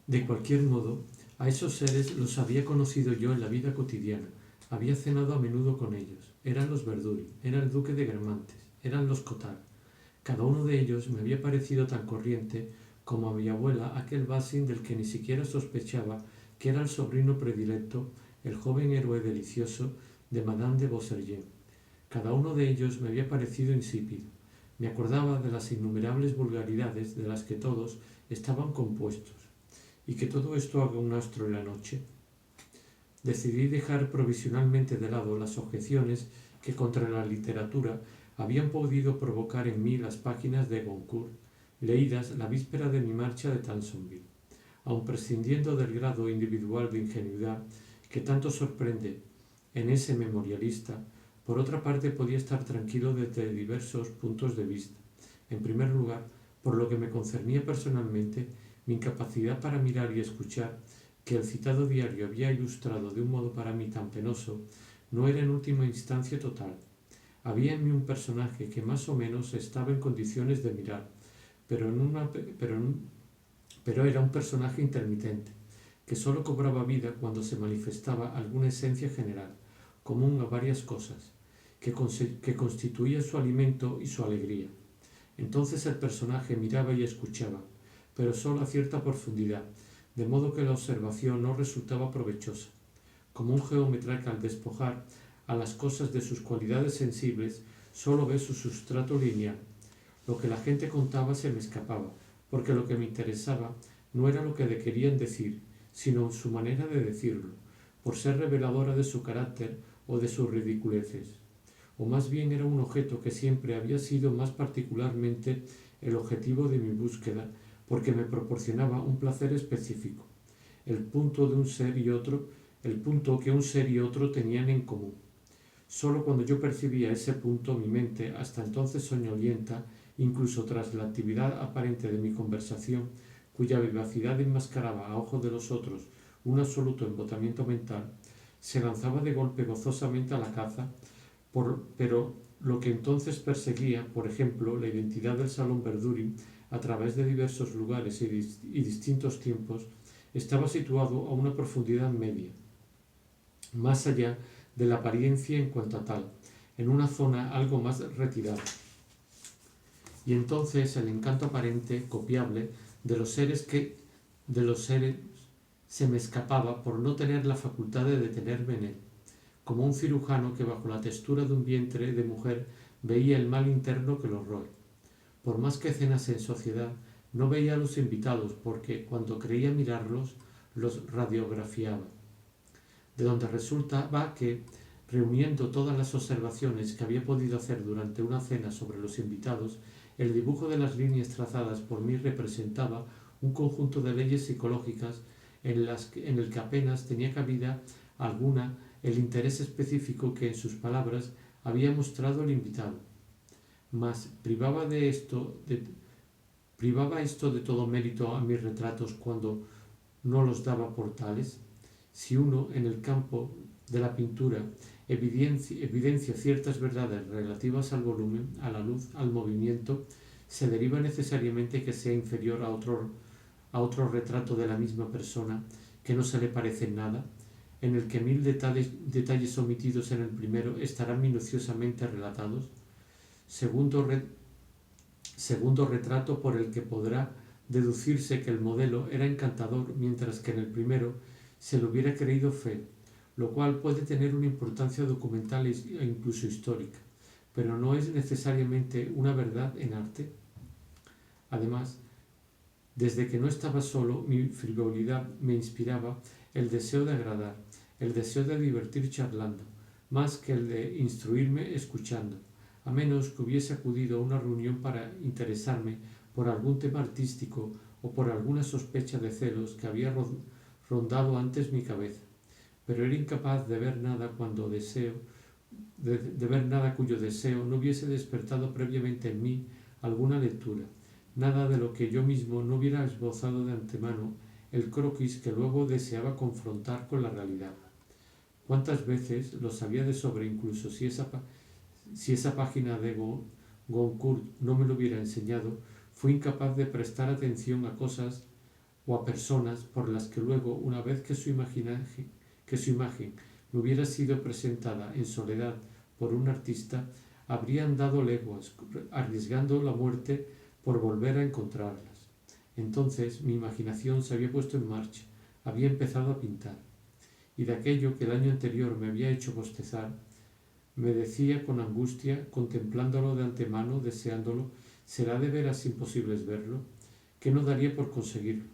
De cualquier modo, a esos seres los había conocido yo en la vida cotidiana, había cenado a menudo con ellos, eran los Verduri, era el duque de Guermantes, eran los Cotal. Cada uno de ellos me había parecido tan corriente como a mi abuela aquel Basin del que ni siquiera sospechaba que era el sobrino predilecto, el joven héroe delicioso de Madame de Beausergent. Cada uno de ellos me había parecido insípido. Me acordaba de las innumerables vulgaridades de las que todos estaban compuestos, y que todo esto haga un astro en la noche. Decidí dejar provisionalmente de lado las objeciones que contra la literatura habían podido provocar en mí las páginas de Goncourt, leídas la víspera de mi marcha de Tansonville. Aun prescindiendo del grado individual de ingenuidad que tanto sorprende en ese memorialista, por otra parte podía estar tranquilo desde diversos puntos de vista. En primer lugar, por lo que me concernía personalmente, mi incapacidad para mirar y escuchar, que el citado diario había ilustrado de un modo para mí tan penoso, no era en última instancia total. Había en mí un personaje que más o menos estaba en condiciones de mirar, pero era un personaje intermitente, que sólo cobraba vida cuando se manifestaba alguna esencia general, común a varias cosas, que constituía su alimento y su alegría. Entonces el personaje miraba y escuchaba, pero sólo a cierta profundidad, de modo que la observación no resultaba provechosa. Como un geómetra que al despojar a las cosas de sus cualidades sensibles sólo ve su sustrato lineal. Lo que la gente contaba se me escapaba, porque lo que me interesaba no era lo que querían decir, sino su manera de decirlo, por ser reveladora de su carácter o de sus ridiculeces. O más bien era un objeto que siempre había sido más particularmente el objetivo de mi búsqueda, porque me proporcionaba un placer específico, el punto que un ser y otro tenían en común. Solo cuando yo percibía ese punto, mi mente, hasta entonces soñolienta, incluso tras la actividad aparente de mi conversación, cuya vivacidad enmascaraba a ojos de los otros un absoluto embotamiento mental, se lanzaba de golpe gozosamente a la caza, pero lo que entonces perseguía, por ejemplo, la identidad del Salón Verduri, a través de diversos lugares y distintos tiempos, estaba situado a una profundidad media, más allá de la apariencia en cuanto a tal, en una zona algo más retirada. Y entonces el encanto aparente, copiable, de los seres se me escapaba por no tener la facultad de detenerme en él, como un cirujano que bajo la textura de un vientre de mujer veía el mal interno que los roe. Por más que cenase en sociedad, no veía a los invitados porque, cuando creía mirarlos, los radiografiaba. De donde resultaba que, reuniendo todas las observaciones que había podido hacer durante una cena sobre los invitados, el dibujo de las líneas trazadas por mí representaba un conjunto de leyes psicológicas en el que apenas tenía cabida alguna el interés específico que en sus palabras había mostrado el invitado. Mas privaba esto de todo mérito a mis retratos cuando no los daba por tales. Si uno, en el campo de la pintura, evidencia ciertas verdades relativas al volumen, a la luz, al movimiento, se deriva necesariamente que sea inferior a otro retrato de la misma persona que no se le parece en nada, en el que 1000 detalles omitidos en el primero estarán minuciosamente relatados. Segundo retrato por el que podrá deducirse que el modelo era encantador, mientras que en el primero se le hubiera creído feo, lo cual puede tener una importancia documental e incluso histórica, pero no es necesariamente una verdad en arte. Además, desde que no estaba solo, mi frivolidad me inspiraba el deseo de agradar, el deseo de divertir charlando, más que el de instruirme escuchando, a menos que hubiese acudido a una reunión para interesarme por algún tema artístico o por alguna sospecha de celos que había rondado antes mi cabeza. Pero era incapaz de ver nada cuyo deseo no hubiese despertado previamente en mí alguna lectura, nada de lo que yo mismo no hubiera esbozado de antemano el croquis que luego deseaba confrontar con la realidad. ¿Cuántas veces lo sabía de sobre, incluso si esa página de Goncourt no me lo hubiera enseñado, fui incapaz de prestar atención a cosas o a personas por las que luego, una vez que su imagen me hubiera sido presentada en soledad por un artista, habrían dado leguas, arriesgando la muerte por volver a encontrarlas. Entonces mi imaginación se había puesto en marcha, había empezado a pintar, y de aquello que el año anterior me había hecho bostezar, me decía con angustia, contemplándolo de antemano, deseándolo, ¿será de veras imposible verlo? ¿Qué no daría por conseguirlo?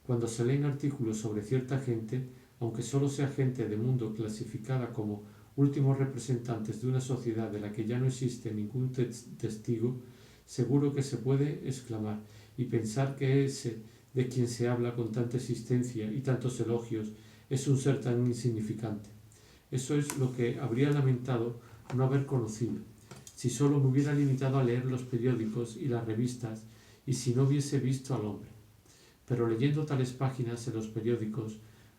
Cuando se leen artículos sobre cierta gente, aunque solo sea gente de mundo clasificada como últimos representantes de una sociedad de la que ya no existe ningún testigo, seguro que se puede exclamar y pensar que ese de quien se habla con tanta existencia y tantos elogios es un ser tan insignificante. Eso es lo que habría lamentado no haber conocido, si solo me hubiera limitado a leer los periódicos y las revistas y si no hubiese visto al hombre. Pero leyendo tales páginas en los periódicos,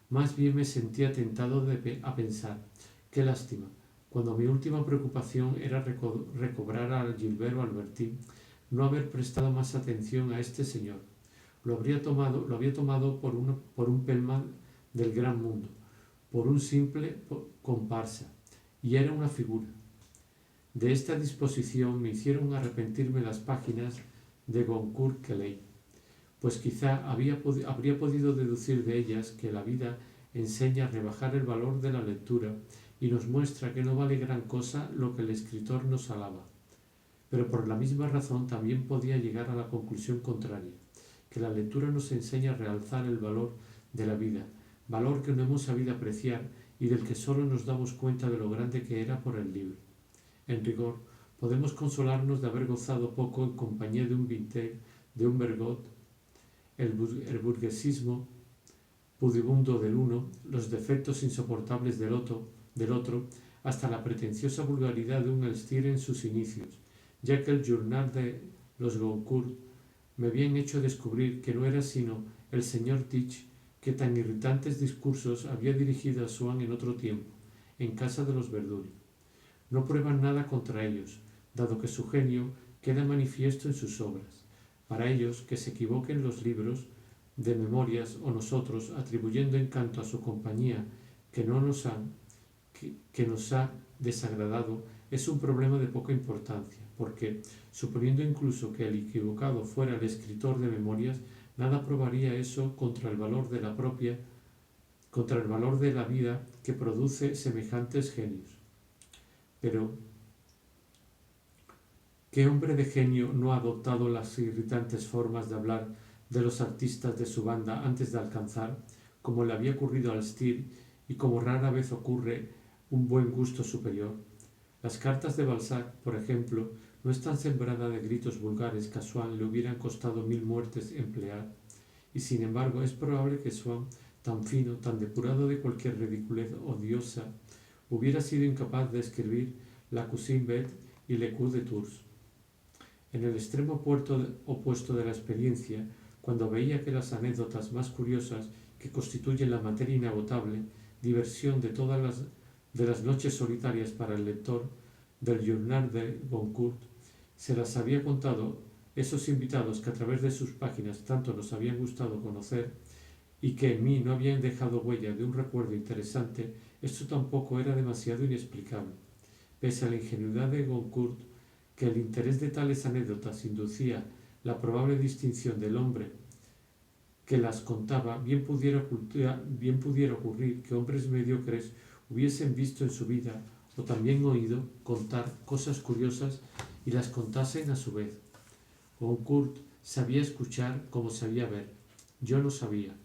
más bien me sentía tentado a pensar, qué lástima, cuando mi última preocupación era recobrar a Gilbert Albertine, no haber prestado más atención a este señor. Lo había tomado por un pelmán del gran mundo, por un simple comparsa, y era una figura. De esta disposición me hicieron arrepentirme las páginas de Goncourt que leí, pues quizá habría podido deducir de ellas que la vida enseña a rebajar el valor de la lectura y nos muestra que no vale gran cosa lo que el escritor nos alaba. Pero por la misma razón también podía llegar a la conclusión contraria, que la lectura nos enseña a realzar el valor de la vida, valor que no hemos sabido apreciar y del que solo nos damos cuenta de lo grande que era por el libro. En rigor, podemos consolarnos de haber gozado poco en compañía de un Vintel, de un Bergot, el burguesismo pudibundo del uno, los defectos insoportables del otro, hasta la pretenciosa vulgaridad de un Elstir en sus inicios, ya que el Journal de los Goncourt me habían hecho descubrir que no era sino el señor Teach que tan irritantes discursos había dirigido a Swann en otro tiempo, en casa de los Verduri. No prueban nada contra ellos, dado que su genio queda manifiesto en sus obras. Para ellos, que se equivoquen los libros de memorias o nosotros, atribuyendo encanto a su compañía que nos ha desagradado, es un problema de poca importancia, porque, suponiendo incluso que el equivocado fuera el escritor de memorias, nada probaría eso contra el valor de la vida que produce semejantes genios. Pero, ¿qué hombre de genio no ha adoptado las irritantes formas de hablar de los artistas de su banda antes de alcanzar, como le había ocurrido al Stier y como rara vez ocurre, un buen gusto superior? Las cartas de Balzac, por ejemplo, no están sembradas de gritos vulgares que a Swann le hubieran costado 1000 muertes emplear, y sin embargo es probable que Swann, tan fino, tan depurado de cualquier ridiculez odiosa, hubiera sido incapaz de escribir La Cousine Bette y Le Cours de Tours. En el extremo opuesto de la experiencia, cuando veía que las anécdotas más curiosas que constituyen la materia inagotable, diversión de todas las noches solitarias para el lector del Journal de Goncourt, se las había contado esos invitados que a través de sus páginas tanto nos habían gustado conocer y que en mí no habían dejado huella de un recuerdo interesante, esto tampoco era demasiado inexplicable. Pese a la ingenuidad de Goncourt, que el interés de tales anécdotas inducía la probable distinción del hombre que las contaba, bien pudiera ocurrir que hombres mediocres hubiesen visto en su vida o también oído contar cosas curiosas y las contasen a su vez. Goncourt sabía escuchar como sabía ver. Yo no sabía.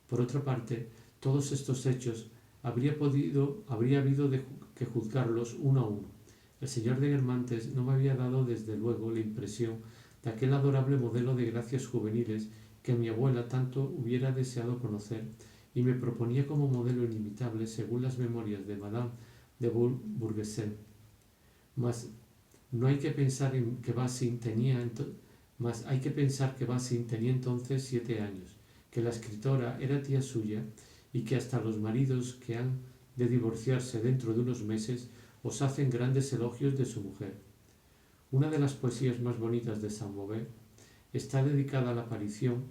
Por otra parte, todos estos hechos habría habido que juzgarlos uno a uno. El señor de Guermantes no me había dado desde luego la impresión de aquel adorable modelo de gracias juveniles que mi abuela tanto hubiera deseado conocer, y me proponía como modelo inimitable según las memorias de Madame de Bourgesson. Mas hay que pensar que Bassin tenía entonces 7 años, que la escritora era tía suya y que hasta los maridos que han de divorciarse dentro de unos meses os hacen grandes elogios de su mujer. Una de las poesías más bonitas de Saint-Beuve está dedicada a la aparición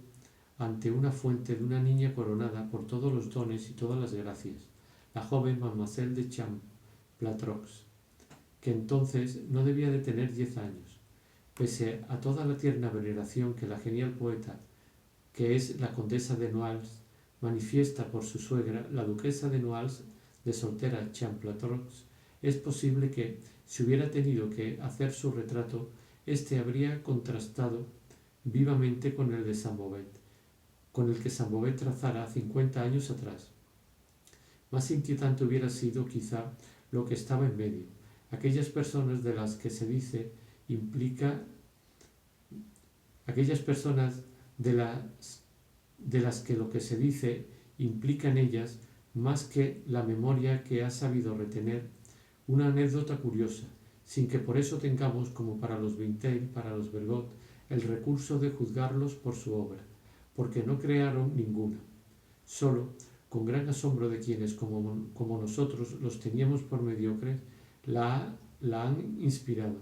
ante una fuente de una niña coronada por todos los dones y todas las gracias, la joven Mademoiselle de Champlatrox, que entonces no debía de tener 10 años. Pese a toda la tierna veneración que la genial poeta, que es la condesa de Noailles, manifiesta por su suegra, la duquesa de Noailles, de soltera Champlatrox, es posible que, si hubiera tenido que hacer su retrato, éste habría contrastado vivamente con el de Saint-Beuve, con el que Saint-Beuve trazara 50 años atrás. Más inquietante hubiera sido, quizá, lo que estaba en medio, aquellas personas de las que se dice implica, aquellas personas de las que lo que se dice implica en ellas más que la memoria que ha sabido retener una anécdota curiosa, sin que por eso tengamos, como para los Vintel, para los Bergot, el recurso de juzgarlos por su obra, porque no crearon ninguna. Solo, con gran asombro de quienes, como nosotros, los teníamos por mediocres, la han inspirado.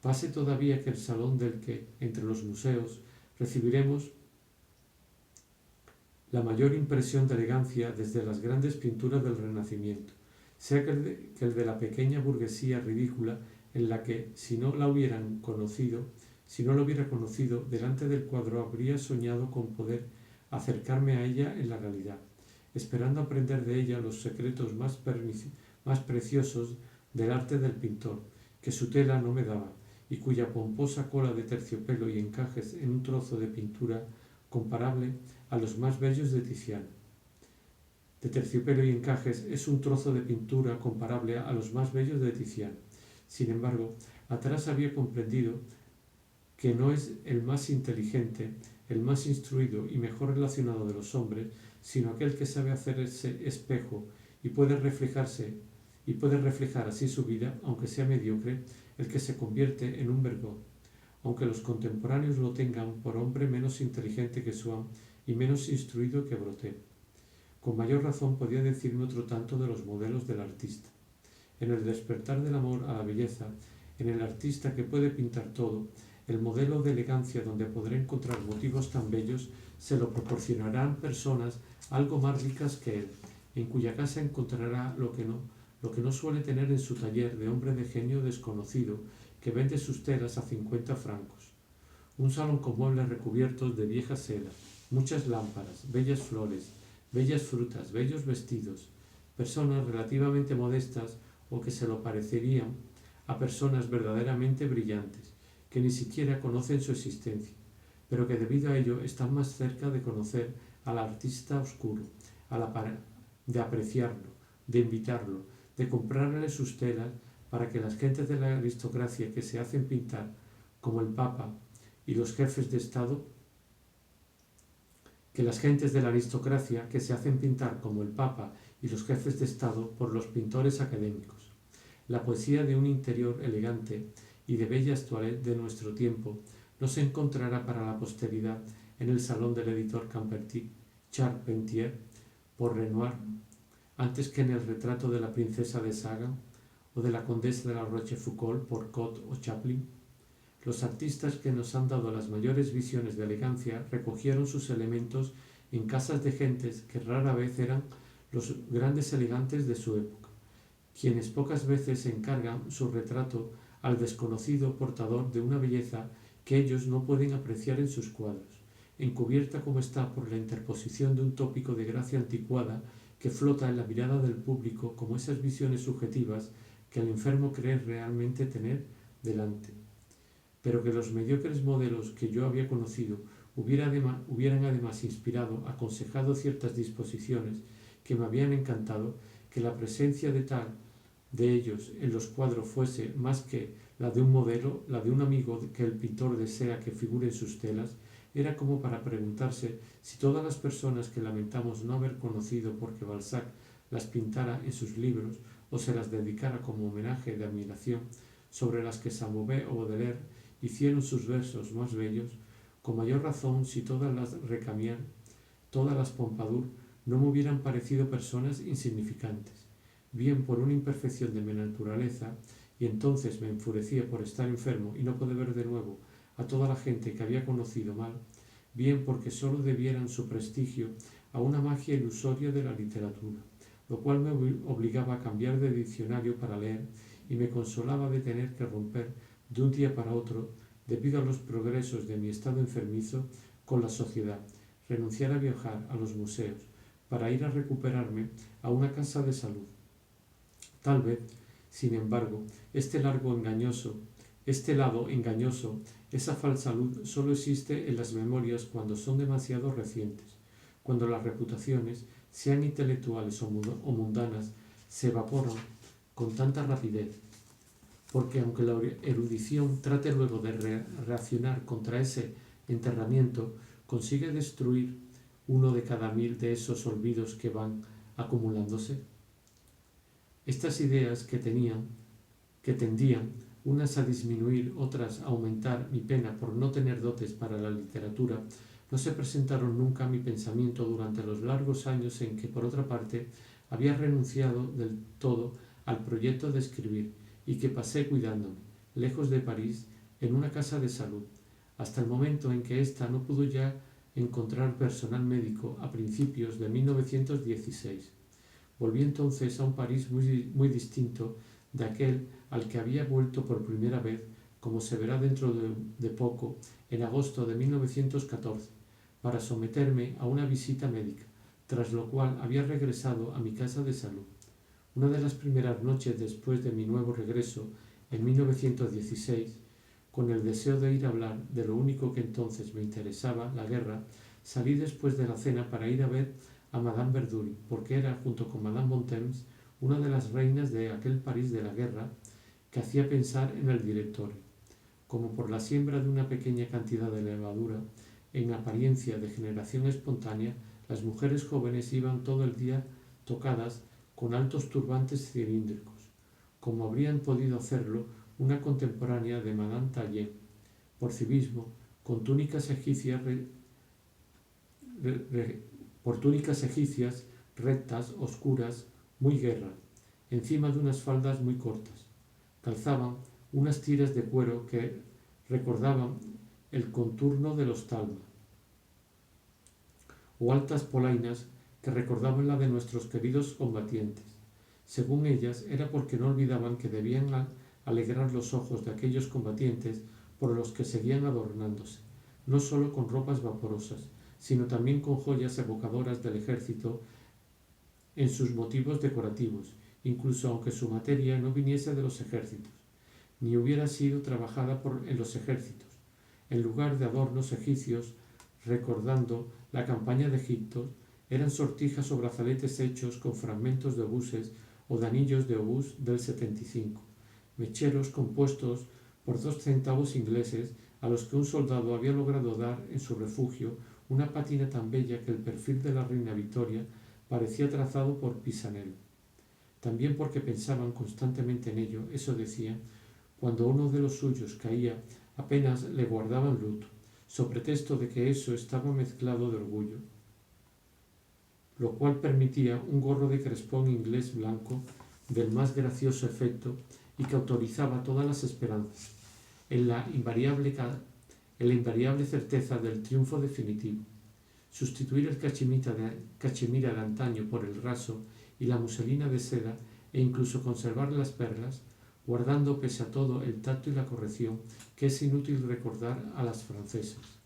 Pase todavía que el salón del que, entre los museos, recibiremos la mayor impresión de elegancia desde las grandes pinturas del Renacimiento, sea que el de la pequeña burguesía ridícula en la que, si no lo hubiera conocido, delante del cuadro habría soñado con poder acercarme a ella en la realidad, esperando aprender de ella los secretos más preciosos del arte del pintor, que su tela no me daba, y cuya pomposa cola de terciopelo y encajes en un trozo de pintura comparable a los más bellos de Tiziano. De terciopelo y encajes es un trozo de pintura comparable a los más bellos de Tiziano. Sin embargo, atrás había comprendido que no es el más inteligente, el más instruido y mejor relacionado de los hombres, sino aquel que sabe hacer ese espejo y puede reflejar así su vida, aunque sea mediocre, el que se convierte en un Bergot, aunque los contemporáneos lo tengan por hombre menos inteligente que Swann y menos instruido que Breton. Con mayor razón podía decirme otro tanto de los modelos del artista. En el despertar del amor a la belleza, en el artista que puede pintar todo, el modelo de elegancia donde podrá encontrar motivos tan bellos se lo proporcionarán personas algo más ricas que él, en cuya casa encontrará lo que no suele tener en su taller de hombre de genio desconocido que vende sus telas a 50 francos. Un salón con muebles recubiertos de vieja seda, muchas lámparas, bellas flores, bellas frutas, bellos vestidos, personas relativamente modestas o que se lo parecerían a personas verdaderamente brillantes, que ni siquiera conocen su existencia, pero que debido a ello están más cerca de conocer al artista oscuro, de apreciarlo, de invitarlo, de comprarle sus telas para que las gentes de la aristocracia que se hacen pintar como el Papa y los jefes de Estado, que las gentes de la aristocracia que se hacen pintar como el Papa y los jefes de Estado por los pintores académicos. La poesía de un interior elegante y de bellas toilettes de nuestro tiempo no se encontrará para la posteridad en el salón del editor Charpentier por Renoir, antes que en el retrato de la princesa de Sagan o de la condesa de la Rochefoucauld por Cot o Chaplin. Los artistas que nos han dado las mayores visiones de elegancia recogieron sus elementos en casas de gentes que rara vez eran los grandes elegantes de su época, quienes pocas veces encargan su retrato al desconocido portador de una belleza que ellos no pueden apreciar en sus cuadros, encubierta como está por la interposición de un tópico de gracia anticuada que flota en la mirada del público como esas visiones subjetivas que el enfermo cree realmente tener delante. Pero que los mediocres modelos que yo había conocido hubieran además inspirado, aconsejado ciertas disposiciones que me habían encantado, que la presencia de ellos en los cuadros fuese más que la de un modelo, la de un amigo que el pintor desea que figure en sus telas, era como para preguntarse si todas las personas que lamentamos no haber conocido porque Balzac las pintara en sus libros o se las dedicara como homenaje de admiración, sobre las que Saint-Beuve o Baudelaire hicieron sus versos más bellos, con mayor razón si todas las Recamier, todas las Pompadour no me hubieran parecido personas insignificantes, bien por una imperfección de mi naturaleza, y entonces me enfurecía por estar enfermo y no poder ver de nuevo a toda la gente que había conocido mal, bien porque sólo debieran su prestigio a una magia ilusoria de la literatura, lo cual me obligaba a cambiar de diccionario para leer y me consolaba de tener que romper de un día para otro, debido a los progresos de mi estado enfermizo, con la sociedad, renunciar a viajar a los museos, para ir a recuperarme a una casa de salud. Tal vez, sin embargo, este lado engañoso, esa falsa luz solo existe en las memorias cuando son demasiado recientes, cuando las reputaciones, sean intelectuales o mundanas, se evaporan con tanta rapidez, porque aunque la erudición trate luego de reaccionar contra ese enterramiento, consigue destruir uno de cada 1000 de esos olvidos que van acumulándose. Estas ideas que tendían, unas a disminuir, otras a aumentar mi pena por no tener dotes para la literatura, no se presentaron nunca a mi pensamiento durante los largos años en que, por otra parte, había renunciado del todo al proyecto de escribir y que pasé cuidándome, lejos de París, en una casa de salud, hasta el momento en que ésta no pudo ya encontrar personal médico a principios de 1916. Volví entonces a un París muy distinto de aquel al que había vuelto por primera vez, como se verá dentro de poco, en agosto de 1914, para someterme a una visita médica, tras lo cual había regresado a mi casa de salud. Una de las primeras noches después de mi nuevo regreso, en 1916, con el deseo de ir a hablar de lo único que entonces me interesaba, la guerra, salí después de la cena para ir a ver a Madame Verdury, porque era, junto con Madame Bontemps, una de las reinas de aquel París de la guerra que hacía pensar en el directorio. Como por la siembra de una pequeña cantidad de levadura, en apariencia de generación espontánea, las mujeres jóvenes iban todo el día tocadas con altos turbantes cilíndricos, como habrían podido hacerlo una contemporánea de Madame Tallien, por civismo, con túnicas egipcias rectas, oscuras, muy guerra, encima de unas faldas muy cortas. Calzaban unas tiras de cuero que recordaban el contorno de los Talma, o altas polainas que recordaban la de nuestros queridos combatientes. Según ellas, era porque no olvidaban que debían alegrar los ojos de aquellos combatientes por los que seguían adornándose, no sólo con ropas vaporosas, sino también con joyas evocadoras del ejército en sus motivos decorativos, incluso aunque su materia no viniese de los ejércitos, ni hubiera sido trabajada en los ejércitos. En lugar de adornos egipcios recordando la campaña de Egipto, eran sortijas o brazaletes hechos con fragmentos de obuses o de anillos de obús del 75, mecheros compuestos por 2 centavos ingleses a los que un soldado había logrado dar en su refugio una pátina tan bella que el perfil de la reina Victoria parecía trazado por Pisanello. También porque pensaban constantemente en ello, eso decían, cuando uno de los suyos caía, apenas le guardaban luto, so pretexto de que eso estaba mezclado de orgullo, lo cual permitía un gorro de crespón inglés blanco del más gracioso efecto y que autorizaba todas las esperanzas, en la invariable certeza del triunfo definitivo. Sustituir el cachemira de antaño por el raso y la muselina de seda e incluso conservar las perlas, guardando pese a todo el tacto y la corrección que es inútil recordar a las francesas.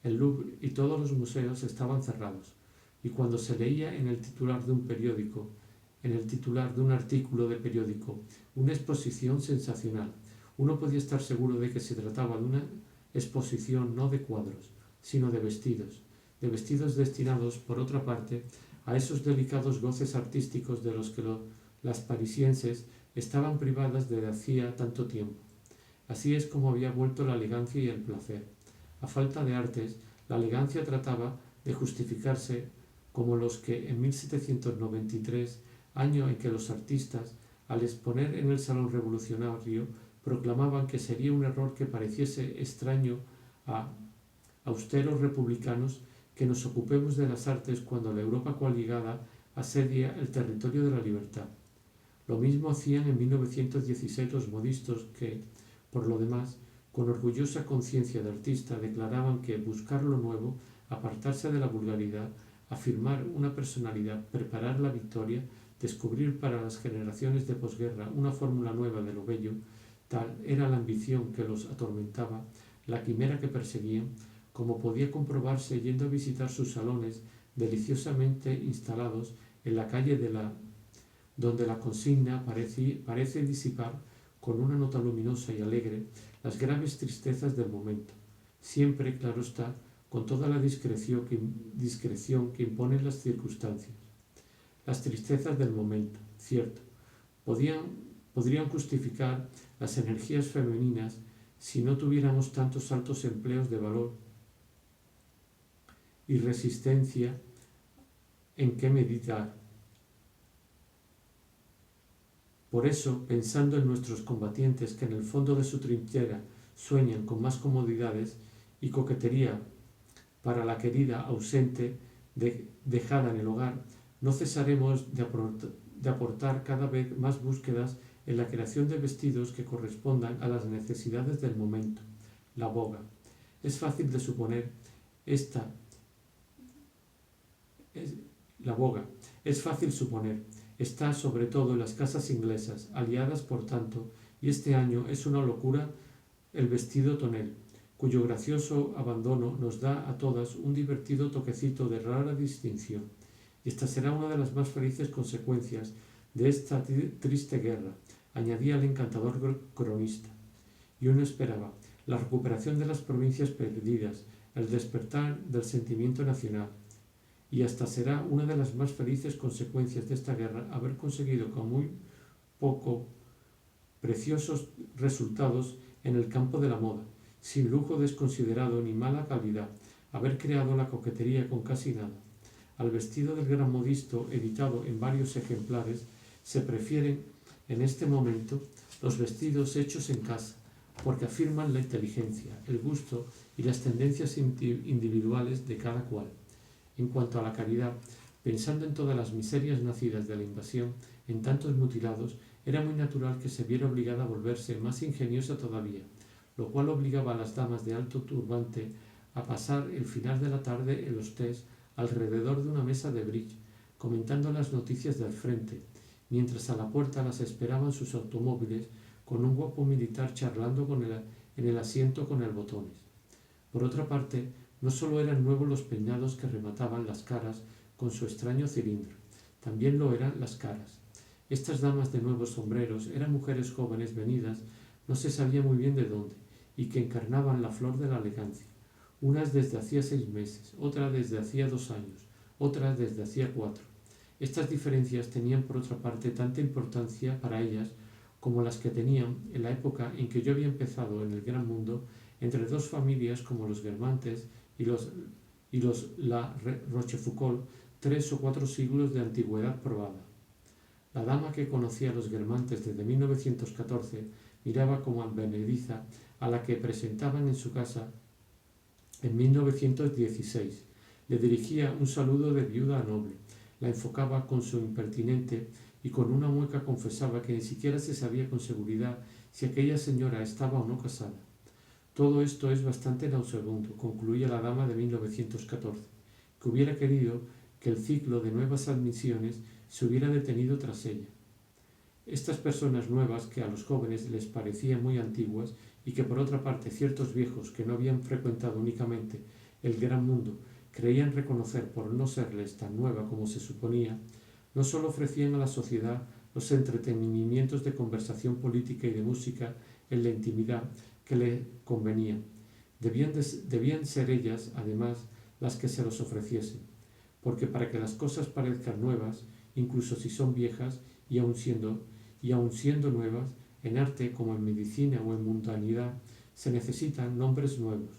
El Louvre y todos los museos estaban cerrados, y cuando se leía en el titular de un artículo de periódico, una exposición sensacional, uno podía estar seguro de que se trataba de una exposición no de cuadros, sino de vestidos destinados, por otra parte, a esos delicados goces artísticos de los que las parisienses estaban privadas desde hacía tanto tiempo. Así es como había vuelto la elegancia y el placer. A falta de artes, la elegancia trataba de justificarse como los que en 1793, año en que los artistas, al exponer en el Salón Revolucionario, proclamaban que sería un error que pareciese extraño a austeros republicanos que nos ocupemos de las artes cuando la Europa coaligada asedia el territorio de la libertad. Lo mismo hacían en 1916 los modistas que, por lo demás, Con orgullosa conciencia de artista declaraban que buscar lo nuevo, apartarse de la vulgaridad, afirmar una personalidad, preparar la victoria, descubrir para las generaciones de posguerra una fórmula nueva de lo bello, tal era la ambición que los atormentaba, la quimera que perseguían, como podía comprobarse yendo a visitar sus salones deliciosamente instalados en la calle donde la consigna parece disipar con una nota luminosa y alegre las graves tristezas del momento, siempre, claro está, con toda la discreción que imponen las circunstancias. Las tristezas del momento, cierto, podrían justificar las energías femeninas si no tuviéramos tantos altos empleos de valor y resistencia en que meditar. Por eso, pensando en nuestros combatientes que en el fondo de su trinchera sueñan con más comodidades y coquetería para la querida ausente dejada en el hogar, no cesaremos de aportar cada vez más búsquedas en la creación de vestidos que correspondan a las necesidades del momento. La boga. Es fácil de suponer está sobre todo en las casas inglesas, aliadas por tanto, y este año es una locura el vestido tonel, cuyo gracioso abandono nos da a todas un divertido toquecito de rara distinción. Y esta será una de las más felices consecuencias de esta triste guerra, añadía el encantador cronista. Y uno esperaba la recuperación de las provincias perdidas, el despertar del sentimiento nacional. Y hasta será una de las más felices consecuencias de esta guerra haber conseguido con muy poco preciosos resultados en el campo de la moda, sin lujo desconsiderado ni mala calidad, haber creado la coquetería con casi nada. Al vestido del gran modisto, editado en varios ejemplares, se prefieren en este momento los vestidos hechos en casa, porque afirman la inteligencia, el gusto y las tendencias individuales de cada cual. En cuanto a la caridad, pensando en todas las miserias nacidas de la invasión, en tantos mutilados, era muy natural que se viera obligada a volverse más ingeniosa todavía, lo cual obligaba a las damas de alto turbante a pasar el final de la tarde en los tés alrededor de una mesa de bridge, comentando las noticias del frente, mientras a la puerta las esperaban sus automóviles con un guapo militar charlando en el asiento con el botones. Por otra parte, no solo eran nuevos los peinados que remataban las caras con su extraño cilindro, también lo eran las caras. Estas damas de nuevos sombreros eran mujeres jóvenes venidas, no se sabía muy bien de dónde, y que encarnaban la flor de la elegancia, unas desde hacía 6 meses, otras desde hacía 2 años, otras desde hacía 4. Estas diferencias tenían por otra parte tanta importancia para ellas como las que tenían en la época en que yo había empezado en el gran mundo entre dos familias como los Guermantes y los La Rochefoucauld, 3 o 4 siglos de antigüedad probada. La dama que conocía a los Guermantes desde 1914 miraba como advenediza a la que presentaban en su casa en 1916. Le dirigía un saludo de viuda a noble, la enfocaba con su impertinente y con una mueca confesaba que ni siquiera se sabía con seguridad si aquella señora estaba o no casada. Todo esto es bastante nauseabundo, concluía la dama de 1914, que hubiera querido que el ciclo de nuevas admisiones se hubiera detenido tras ella. Estas personas nuevas que a los jóvenes les parecían muy antiguas y que por otra parte ciertos viejos que no habían frecuentado únicamente el gran mundo creían reconocer por no serles tan nueva como se suponía, no sólo ofrecían a la sociedad los entretenimientos de conversación política y de música en la intimidad que le convenía. Debían ser ellas, además, las que se los ofreciesen, porque para que las cosas parezcan nuevas, incluso si son viejas, y aun siendo nuevas, en arte como en medicina o en mundanidad, se necesitan nombres nuevos.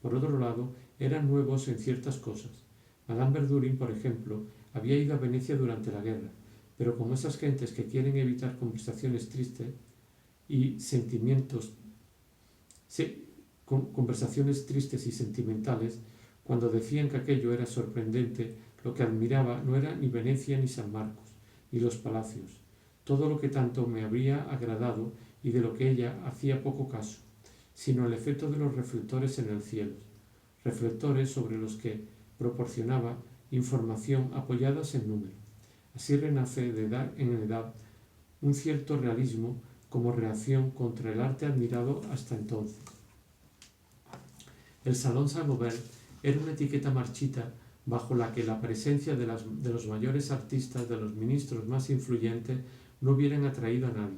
Por otro lado, eran nuevos en ciertas cosas. Madame Verdurin, por ejemplo, había ido a Venecia durante la guerra, pero como esas gentes que quieren evitar conversaciones tristes y conversaciones tristes y sentimentales, cuando decían que aquello era sorprendente, lo que admiraba no era ni Venecia ni San Marcos, ni los palacios, todo lo que tanto me habría agradado y de lo que ella hacía poco caso, sino el efecto de los reflectores en el cielo, reflectores sobre los que proporcionaba información apoyadas en número. Así renace de edad en edad un cierto realismo como reacción contra el arte admirado hasta entonces. El Salón Saint-Gobain era una etiqueta marchita bajo la que la presencia de los mayores artistas, de los ministros más influyentes, no hubieran atraído a nadie.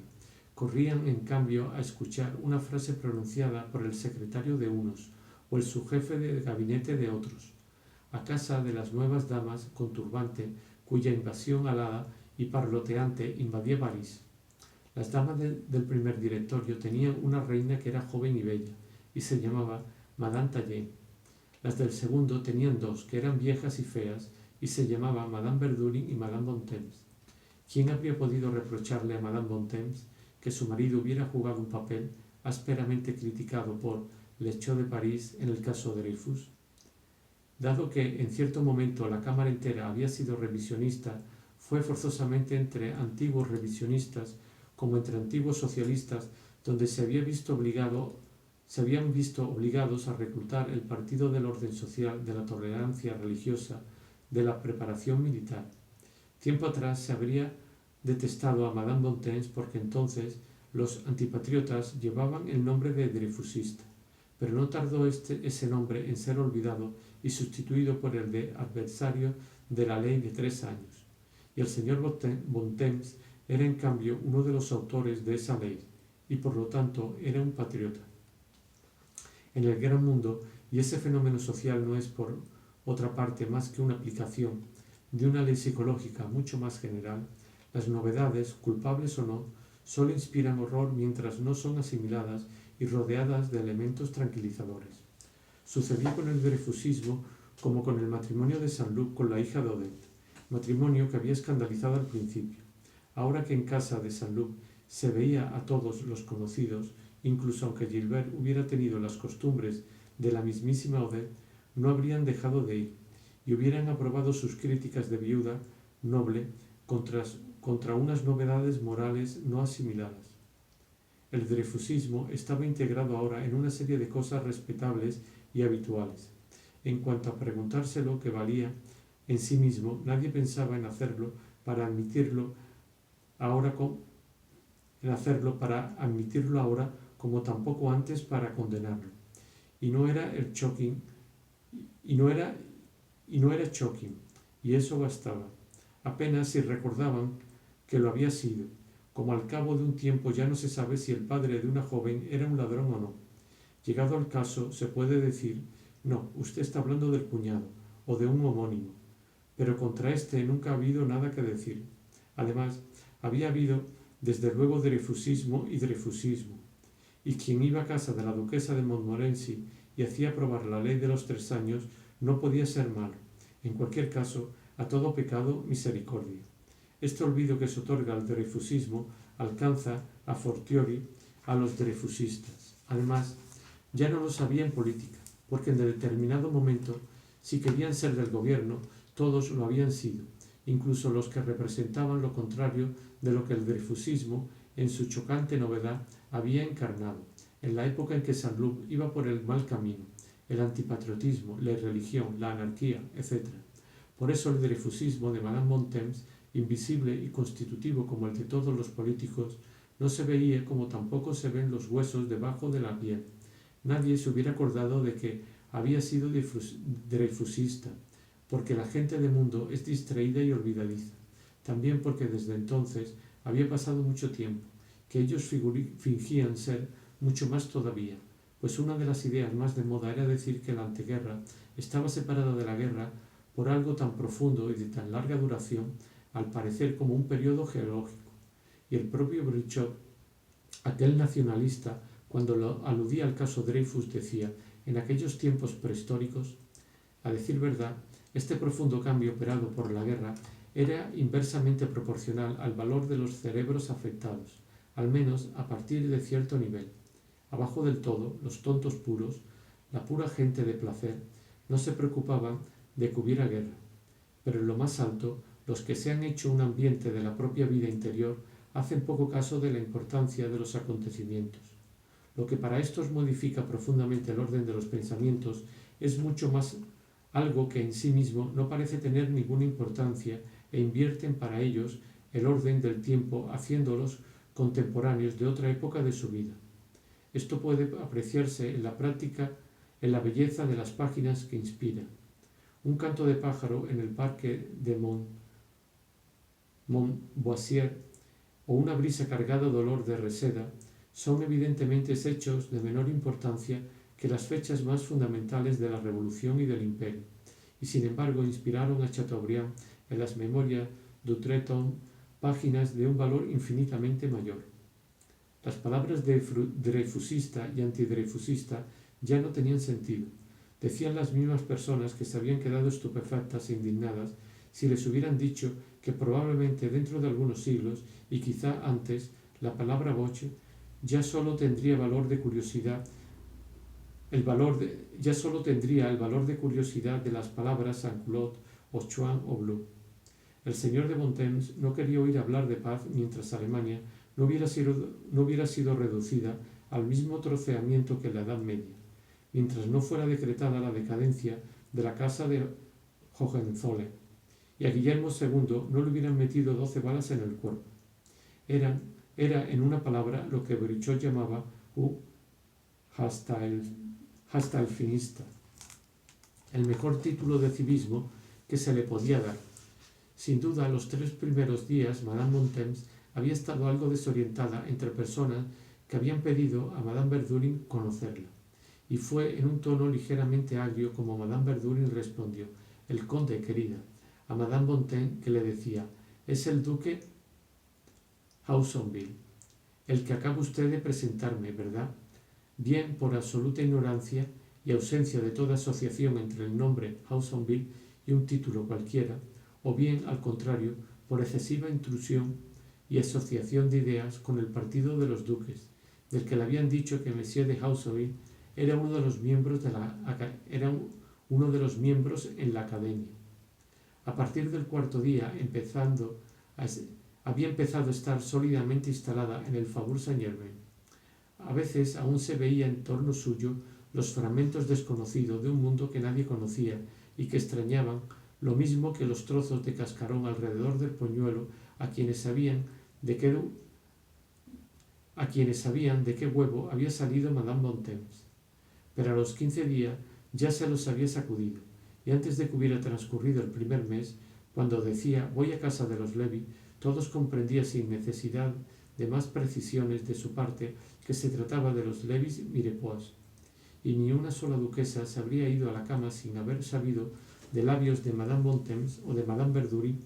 Corrían, en cambio, a escuchar una frase pronunciada por el secretario de unos o el subjefe de gabinete de otros, a casa de las nuevas damas con turbante cuya invasión alada y parloteante invadía París. Las damas del primer directorio tenían una reina que era joven y bella, y se llamaba Madame Tallien. Las del segundo tenían dos, que eran viejas y feas, y se llamaban Madame Verdurin y Madame Bontemps. ¿Quién habría podido reprocharle a Madame Bontemps que su marido hubiera jugado un papel ásperamente criticado por L'Echo de París en el caso Dreyfus? Dado que en cierto momento la Cámara entera había sido revisionista, fue forzosamente entre antiguos revisionistas como entre antiguos socialistas donde se habían visto obligados a reclutar el partido del orden social, de la tolerancia religiosa, de la preparación militar. Tiempo atrás se habría detestado a Madame Bontemps porque entonces los antipatriotas llevaban el nombre de dreyfusista, pero no tardó ese nombre en ser olvidado y sustituido por el de adversario de la ley de 3 años. Y el señor Bontemps era en cambio uno de los autores de esa ley, y por lo tanto era un patriota. En el gran mundo, y ese fenómeno social no es por otra parte más que una aplicación de una ley psicológica mucho más general, las novedades, culpables o no, solo inspiran horror mientras no son asimiladas y rodeadas de elementos tranquilizadores. Sucedió con el dreyfusismo como con el matrimonio de Saint-Loup con la hija de Odette, matrimonio que había escandalizado al principio. Ahora que en casa de Saint-Loup se veía a todos los conocidos, incluso aunque Gilbert hubiera tenido las costumbres de la mismísima Odette, no habrían dejado de ir, y hubieran aprobado sus críticas de viuda noble contra unas novedades morales no asimiladas. El dreyfusismo estaba integrado ahora en una serie de cosas respetables y habituales. En cuanto a preguntarse lo que valía en sí mismo, nadie pensaba en hacerlo para admitirlo ahora como tampoco antes para condenarlo. Y no era shocking, y eso bastaba. Apenas si recordaban que lo había sido, como al cabo de un tiempo ya no se sabe si el padre de una joven era un ladrón o no. Llegado al caso, se puede decir, no, usted está hablando del cuñado, o de un homónimo, pero contra este nunca ha habido nada que decir. Además, había habido desde luego dreyfusismo y dreyfusismo, y quien iba a casa de la duquesa de Montmorency y hacía aprobar la ley de los 3 años no podía ser malo. En cualquier caso, a todo pecado misericordia. Este olvido que se otorga al dreyfusismo alcanza a fortiori a los dreyfusistas. Además, ya no lo sabía en política, porque en determinado momento, si querían ser del gobierno, todos lo habían sido, incluso los que representaban lo contrario de lo que el dreyfusismo, en su chocante novedad, había encarnado, en la época en que Saint-Loup iba por el mal camino, el antipatriotismo, la irreligión, la anarquía, etc. Por eso el dreyfusismo de Madame Bontemps, invisible y constitutivo como el de todos los políticos, no se veía como tampoco se ven los huesos debajo de la piel. Nadie se hubiera acordado de que había sido dreyfusista, porque la gente de mundo es distraída y olvidadiza. También porque desde entonces había pasado mucho tiempo, que ellos fingían ser mucho más todavía, pues una de las ideas más de moda era decir que la anteguerra estaba separada de la guerra por algo tan profundo y de tan larga duración, al parecer como un periodo geológico. Y el propio Brichot, aquel nacionalista, cuando aludía al caso Dreyfus, decía, en aquellos tiempos prehistóricos, a decir verdad, este profundo cambio operado por la guerra era inversamente proporcional al valor de los cerebros afectados, al menos a partir de cierto nivel. Abajo del todo, los tontos puros, la pura gente de placer, no se preocupaban de que hubiera guerra. Pero en lo más alto, los que se han hecho un ambiente de la propia vida interior hacen poco caso de la importancia de los acontecimientos. Lo que para estos modifica profundamente el orden de los pensamientos es mucho más algo que en sí mismo no parece tener ninguna importancia e invierten para ellos el orden del tiempo haciéndolos contemporáneos de otra época de su vida. Esto puede apreciarse en la práctica, en la belleza de las páginas que inspira. Un canto de pájaro en el parque de Montboissier o una brisa cargada de olor de reseda son evidentemente hechos de menor importancia que las fechas más fundamentales de la Revolución y del Imperio, y sin embargo inspiraron a Chateaubriand en las Memorias d'Outre-Tombe páginas de un valor infinitamente mayor. Las palabras de dreyfusista y antidreyfusista ya no tenían sentido. Decían las mismas personas que se habían quedado estupefactas e indignadas si les hubieran dicho que probablemente dentro de algunos siglos, y quizá antes, la palabra boche ya solo tendría el valor de curiosidad de las palabras sans-culotte o chuan o bleu. El señor de Montaigne no quería oír hablar de paz mientras Alemania no hubiera sido reducida al mismo troceamiento que la Edad Media, mientras no fuera decretada la decadencia de la casa de Hohenzollern, y a Guillermo II no le hubieran metido 12 balas en el cuerpo. Era en una palabra lo que Brichot llamaba un Hastalfinista, el mejor título de civismo que se le podía dar. Sin duda, los 3 primeros días Madame Montaigne había estado algo desorientada entre personas que habían pedido a Madame Verdurin conocerla, y fue en un tono ligeramente agrio como Madame Verdurin respondió: «El conde, querida», a Madame Montaigne, que le decía: «Es el duque Hausonville, el que acaba usted de presentarme, ¿verdad?». Bien por absoluta ignorancia y ausencia de toda asociación entre el nombre Hausonville y un título cualquiera, o bien, al contrario, por excesiva intrusión y asociación de ideas con el partido de los duques, del que le habían dicho que Monsieur de Hausonville era uno de los miembros en la academia. A partir del 4.º día había empezado a estar sólidamente instalada en el Faubourg Saint-Germain. A veces aún se veía en torno suyo los fragmentos desconocidos de un mundo que nadie conocía y que extrañaban lo mismo que los trozos de cascarón alrededor del pañuelo a quienes sabían de qué huevo había salido Madame Montaigne. Pero a los 15 días ya se los había sacudido, y antes de que hubiera transcurrido el primer mes, cuando decía «voy a casa de los Levy», todos comprendían sin necesidad de más precisiones de su parte que se trataba de los Levis Mirepoix, y ni una sola duquesa se habría ido a la cama sin haber sabido de labios de Madame Montaigne o de Madame Verdurin,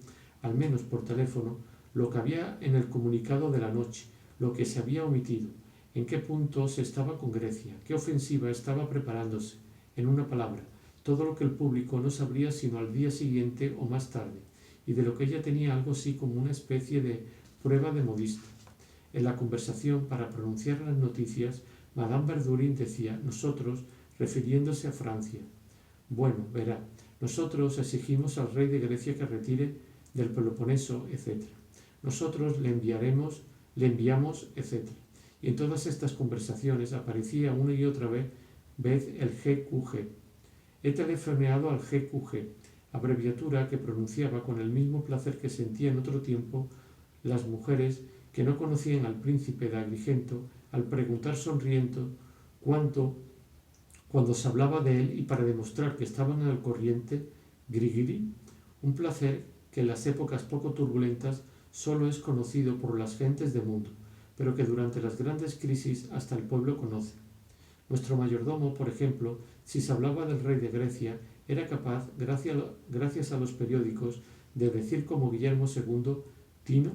al menos por teléfono, lo que había en el comunicado de la noche, lo que se había omitido, en qué punto se estaba con Grecia, qué ofensiva estaba preparándose, en una palabra, todo lo que el público no sabría sino al día siguiente o más tarde, y de lo que ella tenía algo así como una especie de prueba de modista. En la conversación, para pronunciar las noticias, Madame Verdurin decía «nosotros», refiriéndose a Francia. «Bueno, verá, nosotros exigimos al rey de Grecia que retire del Peloponeso, etc. Nosotros le enviamos, etc.». Y en todas estas conversaciones aparecía una y otra vez el GQG. «He telefoneado al GQG», abreviatura que pronunciaba con el mismo placer que sentía en otro tiempo las mujeres que no conocían al príncipe de Agrigento al preguntar sonriendo cuando se hablaba de él y para demostrar que estaban al corriente, grigiri, un placer que en las épocas poco turbulentas solo es conocido por las gentes de mundo, pero que durante las grandes crisis hasta el pueblo conoce. Nuestro mayordomo, por ejemplo, si se hablaba del rey de Grecia, era capaz, gracias a los periódicos, de decir como Guillermo II, Tino,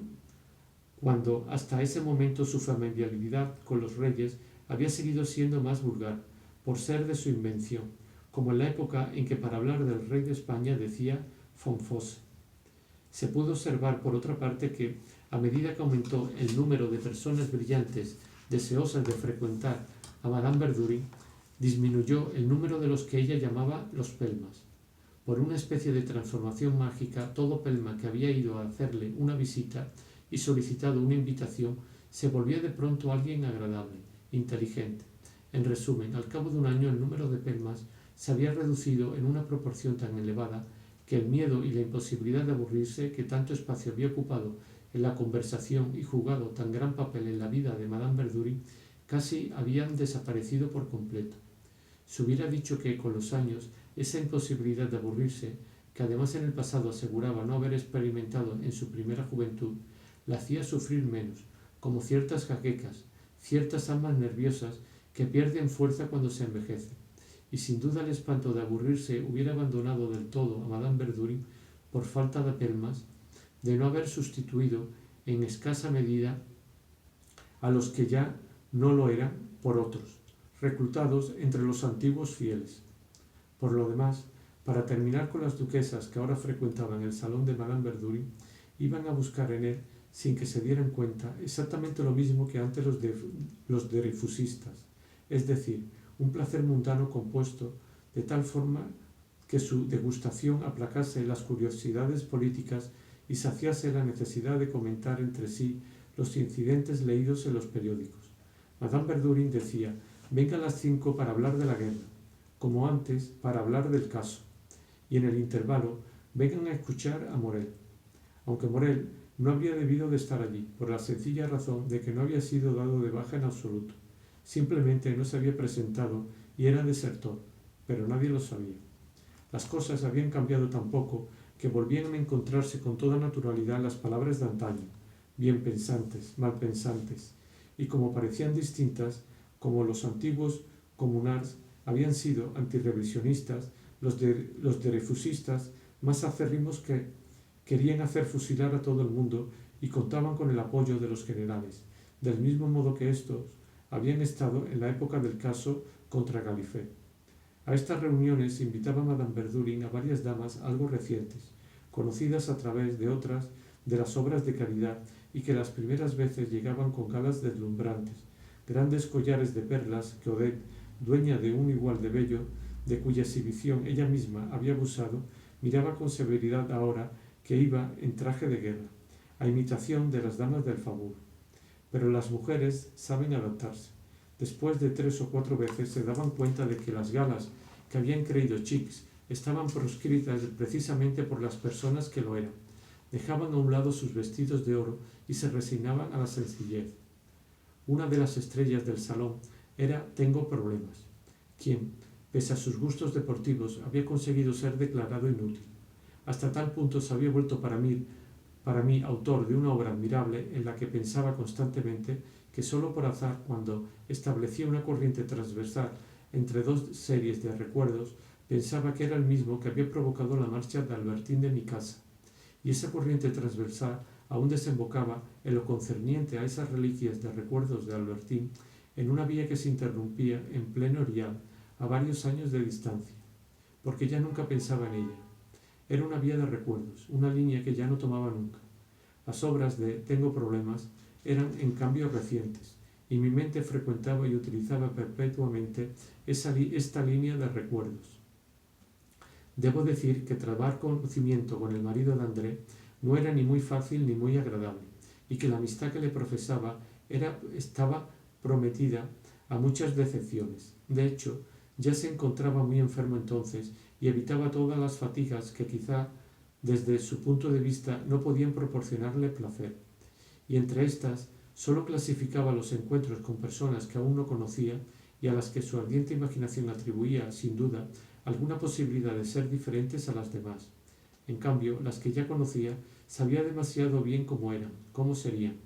cuando hasta ese momento su familiaridad con los reyes había seguido siendo más vulgar, por ser de su invención, como en la época en que para hablar del rey de España decía Fonfosse. Se pudo observar, por otra parte, que a medida que aumentó el número de personas brillantes deseosas de frecuentar a Madame Verdurin, disminuyó el número de los que ella llamaba los pelmas. Por una especie de transformación mágica, todo pelma que había ido a hacerle una visita y solicitado una invitación se volvía de pronto alguien agradable, inteligente, En resumen, al cabo de un año el número de pelmas se había reducido en una proporción tan elevada que el miedo y la imposibilidad de aburrirse, que tanto espacio había ocupado en la conversación y jugado tan gran papel en la vida de Madame Verdurin, casi habían desaparecido por completo. Se hubiera dicho que, con los años, esa imposibilidad de aburrirse, que además en el pasado aseguraba no haber experimentado en su primera juventud, la hacía sufrir menos, como ciertas jaquecas, ciertas almas nerviosas que pierden fuerza cuando se envejece. Y sin duda el espanto de aburrirse hubiera abandonado del todo a Madame Verdurin por falta de pelmas, de no haber sustituido en escasa medida a los que ya no lo eran por otros, reclutados entre los antiguos fieles. Por lo demás, para terminar con las duquesas que ahora frecuentaban el salón de Madame Verdurin, iban a buscar en él, sin que se dieran cuenta, exactamente lo mismo que antes los derifusistas, es decir, un placer mundano compuesto de tal forma que su degustación aplacase las curiosidades políticas y saciase la necesidad de comentar entre sí los incidentes leídos en los periódicos. Madame Verdurin decía: venga a las 5 para hablar de la guerra, como antes para hablar del caso, y en el intervalo vengan a escuchar a Morel. Aunque Morel no habría debido de estar allí, por la sencilla razón de que no había sido dado de baja en absoluto. Simplemente no se había presentado y era desertor, pero nadie lo sabía. Las cosas habían cambiado tan poco que volvían a encontrarse con toda naturalidad las palabras de antaño, bien pensantes, mal pensantes, y como parecían distintas, como los antiguos comunards habían sido antirrevisionistas, los derefusistas más acérrimos que querían hacer fusilar a todo el mundo y contaban con el apoyo de los generales, del mismo modo que estos habían estado en la época del caso contra Gallifet. A estas reuniones invitaba Madame Verdurin a varias damas algo recientes, conocidas a través de otras de las obras de caridad y que las primeras veces llegaban con galas deslumbrantes, grandes collares de perlas que Odette, dueña de un igual de bello, de cuya exhibición ella misma había abusado, miraba con severidad ahora que iba en traje de guerra, a imitación de las damas del favor. Pero las mujeres saben adaptarse. Después de 3 o 4 veces se daban cuenta de que las galas que habían creído chics estaban proscritas precisamente por las personas que lo eran. Dejaban a un lado sus vestidos de oro y se resignaban a la sencillez. Una de las estrellas del salón era Tengo Problemas, quien, pese a sus gustos deportivos, había conseguido ser declarado inútil. Hasta tal punto se había vuelto para mí autor de una obra admirable en la que pensaba constantemente que sólo por azar, cuando establecía una corriente transversal entre 2 series de recuerdos, pensaba que era el mismo que había provocado la marcha de Albertín de mi casa, y esa corriente transversal aún desembocaba en lo concerniente a esas reliquias de recuerdos de Albertín en una vía que se interrumpía en pleno Riad a varios años de distancia, porque ya nunca pensaba en ella. Era una vía de recuerdos, una línea que ya no tomaba nunca. Las obras de Tengo Problemas eran en cambio recientes, y mi mente frecuentaba y utilizaba perpetuamente esta línea de recuerdos. Debo decir que trabar conocimiento con el marido de André no era ni muy fácil ni muy agradable, y que la amistad que le profesaba estaba prometida a muchas decepciones. De hecho, ya se encontraba muy enfermo entonces y evitaba todas las fatigas que quizá desde su punto de vista no podían proporcionarle placer. Y entre estas solo clasificaba los encuentros con personas que aún no conocía y a las que su ardiente imaginación atribuía, sin duda, alguna posibilidad de ser diferentes a las demás. En cambio, las que ya conocía, sabía demasiado bien cómo eran, cómo serían.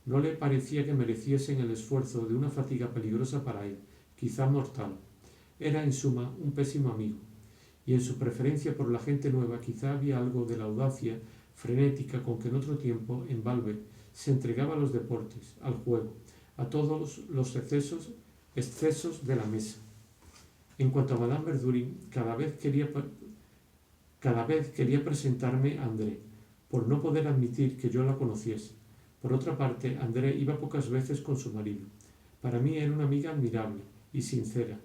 No le parecía que mereciesen el esfuerzo de una fatiga peligrosa para él, quizá mortal. Era, en suma, un pésimo amigo, y en su preferencia por la gente nueva quizá había algo de la audacia frenética con que en otro tiempo, en Valbet, se entregaba a los deportes, al juego, a todos los excesos de la mesa. En cuanto a Madame Verdurin, cada vez quería presentarme a André, por no poder admitir que yo la conociese. Por otra parte, André iba pocas veces con su marido. Para mí era una amiga admirable y sincera,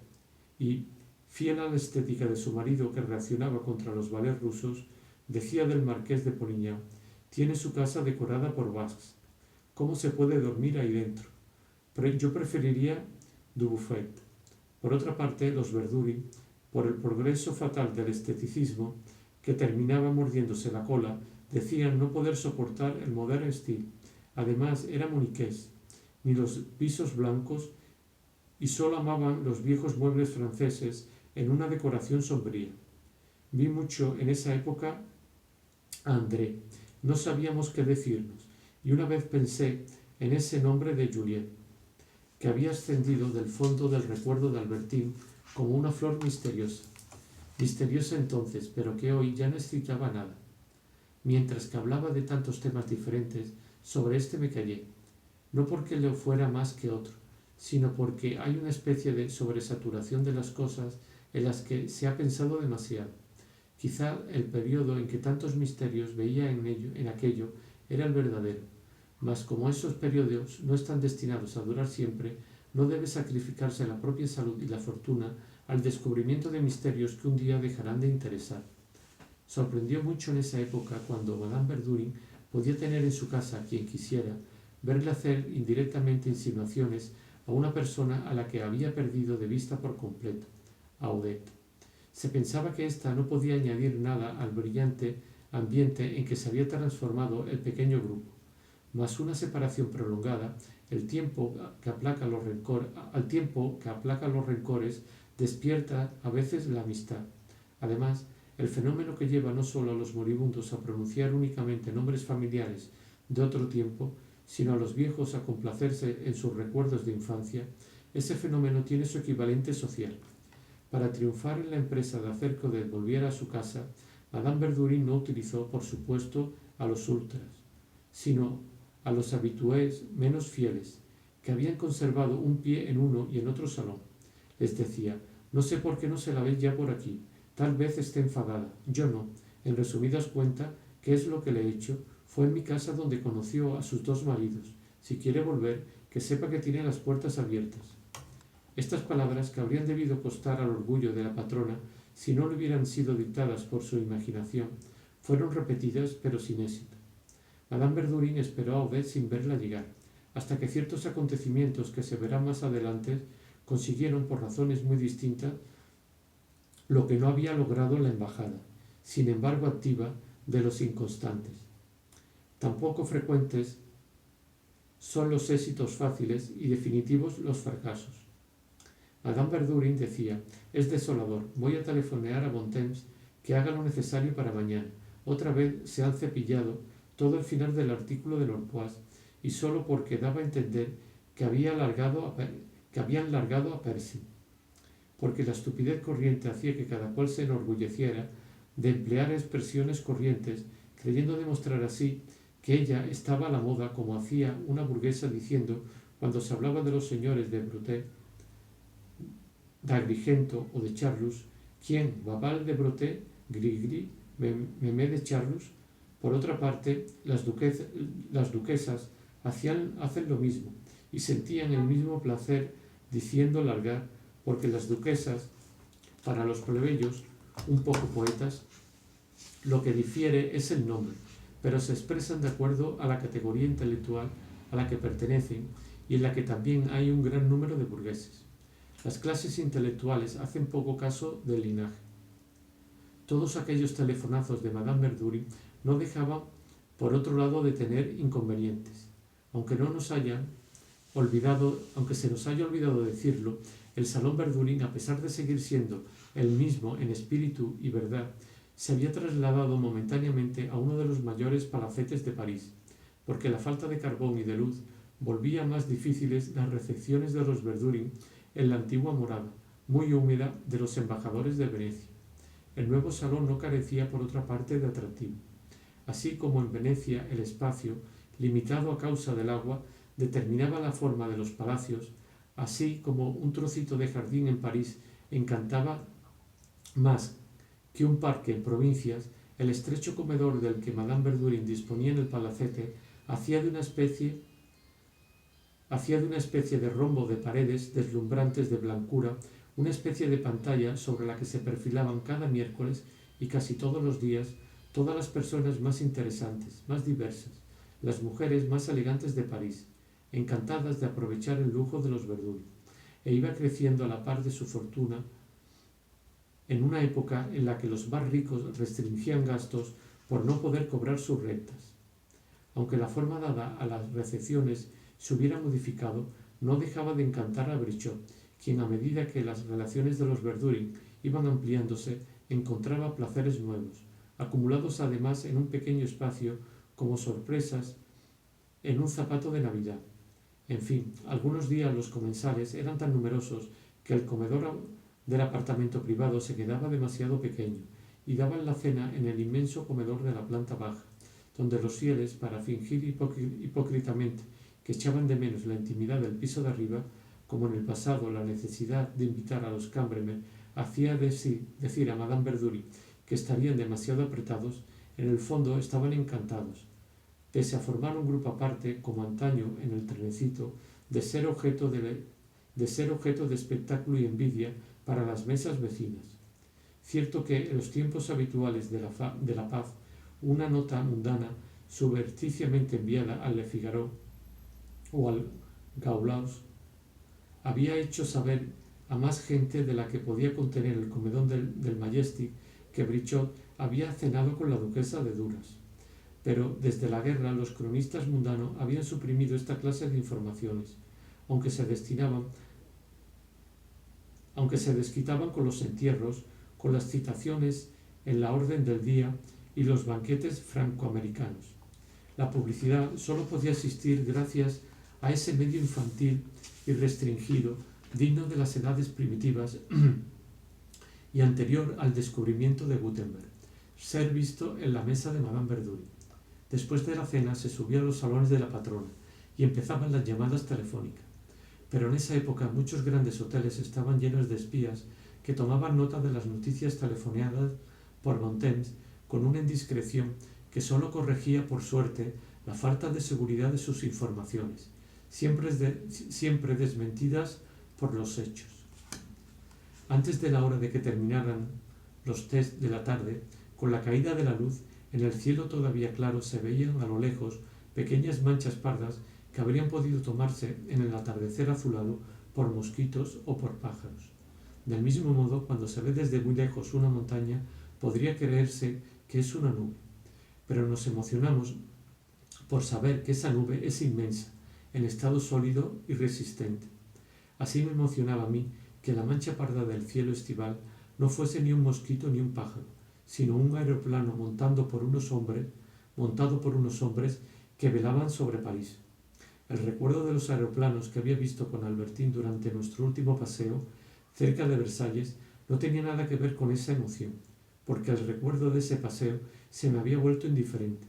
y, fiel a la estética de su marido que reaccionaba contra los ballets rusos, decía del marqués de Polignac: tiene su casa decorada por Basques. ¿Cómo se puede dormir ahí dentro? Yo preferiría Dubuffet. Por otra parte, los Verdurin, por el progreso fatal del esteticismo, que terminaba mordiéndose la cola, decían no poder soportar el modern style. Además, era muniqués, ni los pisos blancos, y solo amaban los viejos muebles franceses en una decoración sombría. Vi mucho en esa época a André. No sabíamos qué decirnos, y una vez pensé en ese nombre de Juliette, que había ascendido del fondo del recuerdo de Albertine como una flor misteriosa. Misteriosa entonces, pero que hoy ya no excitaba nada. Mientras que hablaba de tantos temas diferentes, sobre este me callé, no porque lo fuera más que otro, sino porque hay una especie de sobresaturación de las cosas en las que se ha pensado demasiado. Quizá el periodo en que tantos misterios veía en aquello era el verdadero, mas como esos periodos no están destinados a durar siempre, no debe sacrificarse la propia salud y la fortuna al descubrimiento de misterios que un día dejarán de interesar. Sorprendió mucho en esa época cuando Madame Verdurin podía tener en su casa a quien quisiera, verle hacer indirectamente insinuaciones a una persona a la que había perdido de vista por completo, a Odette. Se pensaba que ésta no podía añadir nada al brillante ambiente en que se había transformado el pequeño grupo, mas una separación prolongada, al tiempo que aplaca los rencores, despierta a veces la amistad. Además, el fenómeno que lleva no solo a los moribundos a pronunciar únicamente nombres familiares de otro tiempo, sino a los viejos a complacerse en sus recuerdos de infancia, ese fenómeno tiene su equivalente social. Para triunfar en la empresa de hacer que Odette volviera a su casa, Madame Verdurin no utilizó, por supuesto, a los ultras, sino a los habitués menos fieles, que habían conservado un pie en uno y en otro salón. Les decía, no sé por qué no se la ve ya por aquí, tal vez esté enfadada, yo no. En resumidas cuentas, ¿qué es lo que le he hecho? Fue en mi casa donde conoció a sus dos maridos. Si quiere volver, que sepa que tiene las puertas abiertas. Estas palabras, que habrían debido costar al orgullo de la patrona si no le hubieran sido dictadas por su imaginación, fueron repetidas pero sin éxito. Madame Verdurin esperó a Odette sin verla llegar, hasta que ciertos acontecimientos que se verán más adelante consiguieron, por razones muy distintas, lo que no había logrado la embajada, sin embargo activa, de los inconstantes. Tampoco frecuentes son los éxitos fáciles y definitivos los fracasos. Madame Verdurin decía, es desolador, voy a telefonear a Bontemps que haga lo necesario para mañana. Otra vez se han cepillado todo el final del artículo de Lorpois y solo porque daba a entender que habían largado a Percy, porque la estupidez corriente hacía que cada cual se enorgulleciera de emplear expresiones corrientes, creyendo demostrar así que ella estaba a la moda, como hacía una burguesa diciendo cuando se hablaba de los señores de Brotet, d'Agrigento o de Charlus, ¿quién? Babal de Brotet, Grigri, Memé de Charlus. Por otra parte, las duquesas hacen lo mismo y sentían el mismo placer diciendo largar, porque las duquesas, para los plebeyos, un poco poetas, lo que difiere es el nombre, pero se expresan de acuerdo a la categoría intelectual a la que pertenecen y en la que también hay un gran número de burgueses. Las clases intelectuales hacen poco caso del linaje. Todos aquellos telefonazos de Madame Verdurin no dejaban, por otro lado, de tener inconvenientes. Aunque se nos haya olvidado decirlo, el Salón Verdurin, a pesar de seguir siendo el mismo en espíritu y verdad, se había trasladado momentáneamente a uno de los mayores palacetes de París, porque la falta de carbón y de luz volvía más difíciles las recepciones de los Verdurin en la antigua morada, muy húmeda, de los embajadores de Venecia. El nuevo salón no carecía, por otra parte, de atractivo. Así como en Venecia el espacio, limitado a causa del agua, determinaba la forma de los palacios, así como un trocito de jardín en París encantaba más que un parque en provincias, el estrecho comedor del que Madame Verdurin disponía en el palacete hacía de una especie de rombo de paredes deslumbrantes de blancura, una especie de pantalla sobre la que se perfilaban cada miércoles y casi todos los días todas las personas más interesantes, más diversas, las mujeres más elegantes de París, encantadas de aprovechar el lujo de los Verdurin. e iba creciendo a la par de su fortuna en una época en la que los más ricos restringían gastos por no poder cobrar sus rentas. Aunque la forma dada a las recepciones se hubiera modificado, no dejaba de encantar a Brichot, quien a medida que las relaciones de los Verdurin iban ampliándose, encontraba placeres nuevos, acumulados además en un pequeño espacio como sorpresas en un zapato de Navidad. En fin, algunos días los comensales eran tan numerosos que el comedor del apartamento privado se quedaba demasiado pequeño y daban la cena en el inmenso comedor de la planta baja, donde los fieles, para fingir hipócritamente que echaban de menos la intimidad del piso de arriba, como en el pasado la necesidad de invitar a los Cambremer hacía decir a Madame Verdurin que estarían demasiado apretados, en el fondo estaban encantados, pese a formar un grupo aparte, como antaño en el trenecito, de ser objeto de espectáculo y envidia para las mesas vecinas. Cierto que en los tiempos habituales de la paz, una nota mundana subrepticiamente enviada al Le Figaro o al Gaulois había hecho saber a más gente de la que podía contener el comedón del Majestic que Brichot había cenado con la duquesa de Duras. Pero desde la guerra los cronistas mundanos habían suprimido esta clase de informaciones, aunque se desquitaban con los entierros, con las citaciones en la orden del día y los banquetes francoamericanos. La publicidad solo podía existir gracias a ese medio infantil y restringido, digno de las edades primitivas y anterior al descubrimiento de Gutenberg, ser visto en la mesa de Madame Verdurin. Después de la cena se subía a los salones de la patrona y empezaban las llamadas telefónicas. Pero en esa época muchos grandes hoteles estaban llenos de espías que tomaban nota de las noticias telefoneadas por Montaigne con una indiscreción que sólo corregía, por suerte, la falta de seguridad de sus informaciones, siempre desmentidas por los hechos. Antes de la hora de que terminaran los test de la tarde, con la caída de la luz, en el cielo todavía claro se veían a lo lejos pequeñas manchas pardas que habrían podido tomarse en el atardecer azulado por mosquitos o por pájaros. Del mismo modo, cuando se ve desde muy lejos una montaña, podría creerse que es una nube, pero nos emocionamos por saber que esa nube es inmensa, en estado sólido y resistente. Así me emocionaba a mí que la mancha parda del cielo estival no fuese ni un mosquito ni un pájaro, sino un aeroplano montado por unos hombres que velaban sobre París. El recuerdo de los aeroplanos que había visto con Albertine durante nuestro último paseo cerca de Versalles no tenía nada que ver con esa emoción, porque el recuerdo de ese paseo se me había vuelto indiferente.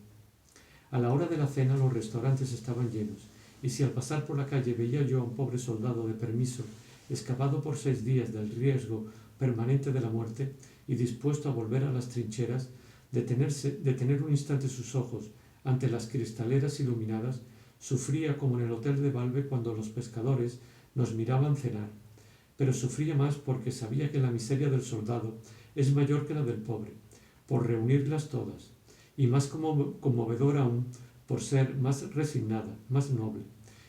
A la hora de la cena los restaurantes estaban llenos, y si al pasar por la calle veía yo a un pobre soldado de permiso, escapado por 6 días del riesgo permanente de la muerte y dispuesto a volver a las trincheras, detener un instante sus ojos ante las cristaleras iluminadas, sufría como en el hotel de Valve cuando los pescadores nos miraban cenar, pero sufría más porque sabía que la miseria del soldado es mayor que la del pobre, por reunirlas todas, y más conmovedora aún por ser más resignada, más noble,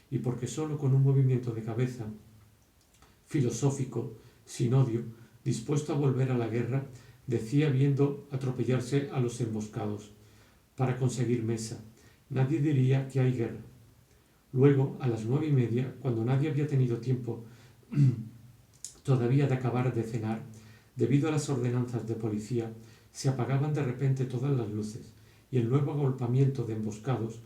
y porque sólo con un movimiento de cabeza filosófico, sin odio, dispuesto a volver a la guerra, decía viendo atropellarse a los emboscados, para conseguir mesa, nadie diría que hay guerra. Luego, a las 9:30, cuando nadie había tenido tiempo todavía de acabar de cenar, debido a las ordenanzas de policía, se apagaban de repente todas las luces, y el nuevo agolpamiento de emboscados,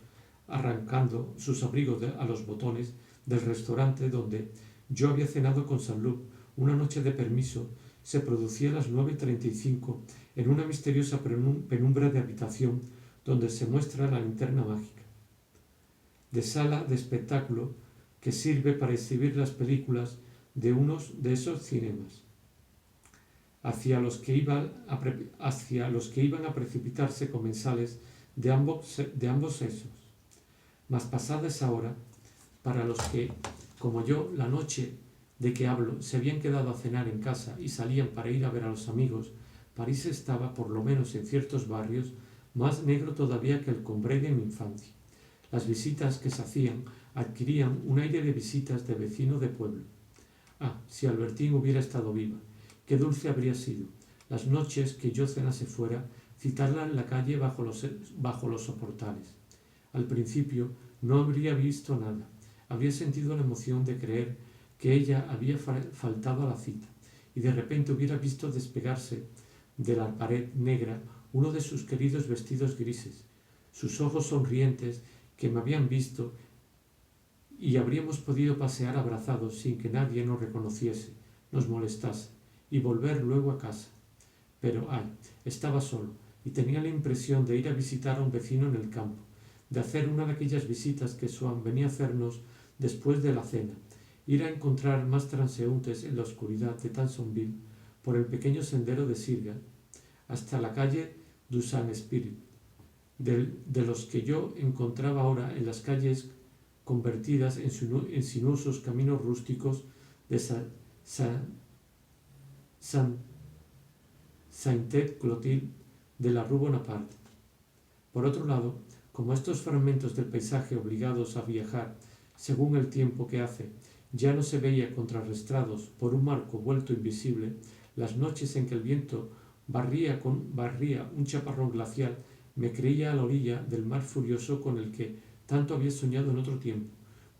arrancando sus abrigos a los botones del restaurante donde yo había cenado con Saint-Loup una noche de permiso, se producía a las 9:35 en una misteriosa penumbra de habitación donde se muestra la linterna mágica, de sala de espectáculo que sirve para exhibir las películas de unos de esos cinemas, hacia los que iban a precipitarse comensales de ambos sexos. Mas pasada esa hora, para los que, como yo, la noche de que hablo, se habían quedado a cenar en casa y salían para ir a ver a los amigos, París estaba, por lo menos en ciertos barrios, más negro todavía que el Combray de mi infancia. Las visitas que se hacían adquirían un aire de visitas de vecino de pueblo. Ah, si Albertín hubiera estado viva, qué dulce habría sido. Las noches que yo cenase fuera, citarla en la calle bajo los soportales. Al principio no habría visto nada. Habría sentido la emoción de creer que ella había faltado a la cita, y de repente hubiera visto despegarse de la pared negra uno de sus queridos vestidos grises, sus ojos sonrientes que me habían visto, y habríamos podido pasear abrazados sin que nadie nos reconociese, nos molestase, y volver luego a casa. Pero, ay, estaba solo, y tenía la impresión de ir a visitar a un vecino en el campo, de hacer una de aquellas visitas que Swann venía a hacernos después de la cena, ir a encontrar más transeúntes en la oscuridad de Tansonville por el pequeño sendero de Sirga hasta la calle du Saint-Esprit, de los que yo encontraba ahora en las calles convertidas en sinuosos caminos rústicos de Sainte-Clotilde de la Rue Bonaparte. Por otro lado, como estos fragmentos del paisaje obligados a viajar según el tiempo que hace ya no se veía contrarrestados por un marco vuelto invisible, las noches en que el viento barría un chaparrón glacial, me creía a la orilla del mar furioso con el que tanto había soñado en otro tiempo,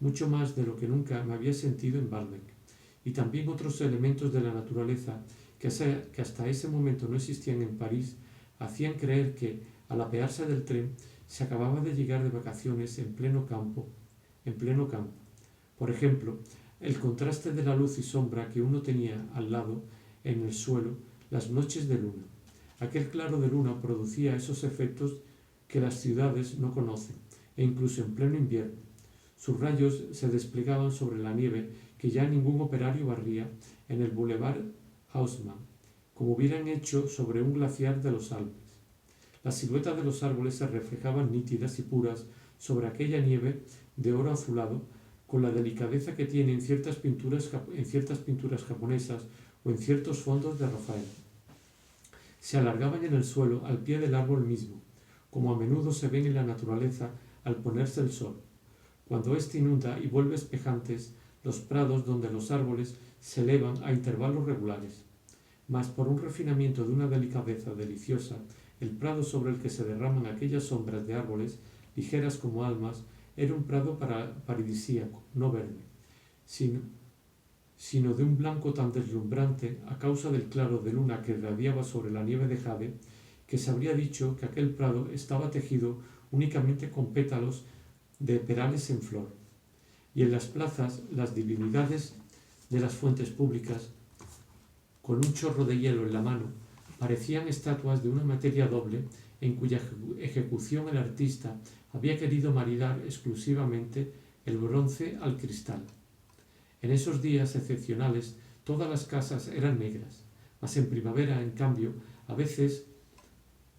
mucho más de lo que nunca me había sentido en Baalbek, y también otros elementos de la naturaleza que hasta ese momento no existían en París, hacían creer que, al apearse del tren, se acababa de llegar de vacaciones en pleno campo. Por ejemplo, el contraste de la luz y sombra que uno tenía al lado, en el suelo, las noches de luna. Aquel claro de luna producía esos efectos que las ciudades no conocen, e incluso en pleno invierno. Sus rayos se desplegaban sobre la nieve que ya ningún operario barría en el Boulevard Haussmann, como hubieran hecho sobre un glaciar de los Alpes. Las siluetas de los árboles se reflejaban nítidas y puras sobre aquella nieve de oro azulado, con la delicadeza que tiene en ciertas pinturas japonesas o en ciertos fondos de Rafael. Se alargaban en el suelo al pie del árbol mismo, como a menudo se ven en la naturaleza al ponerse el sol, cuando éste inunda y vuelve espejantes los prados donde los árboles se elevan a intervalos regulares. Mas por un refinamiento de una delicadeza deliciosa, el prado sobre el que se derraman aquellas sombras de árboles, ligeras como almas, era un prado paradisíaco, no verde, sino de un blanco tan deslumbrante a causa del claro de luna que irradiaba sobre la nieve de jade, que se habría dicho que aquel prado estaba tejido únicamente con pétalos de perales en flor. Y en las plazas, las divinidades de las fuentes públicas, con un chorro de hielo en la mano, parecían estatuas de una materia doble en cuya ejecución el artista había querido maridar exclusivamente el bronce al cristal. En esos días excepcionales todas las casas eran negras, mas en primavera, en cambio, a veces,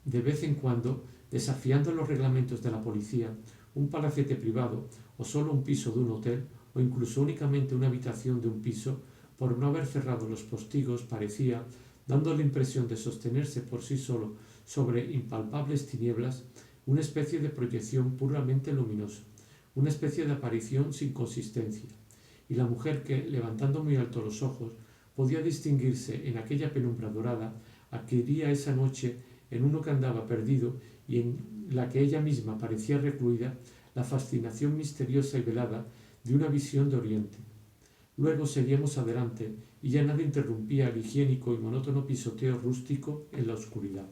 de vez en cuando, desafiando los reglamentos de la policía, un palacete privado, o solo un piso de un hotel, o incluso únicamente una habitación de un piso, por no haber cerrado los postigos, parecía, dando la impresión de sostenerse por sí solo sobre impalpables tinieblas, una especie de proyección puramente luminosa, una especie de aparición sin consistencia. Y la mujer que, levantando muy alto los ojos, podía distinguirse en aquella penumbra dorada, adquiría esa noche en uno que andaba perdido y en la que ella misma parecía recluida, la fascinación misteriosa y velada de una visión de Oriente. Luego seguíamos adelante y ya nada interrumpía el higiénico y monótono pisoteo rústico en la oscuridad.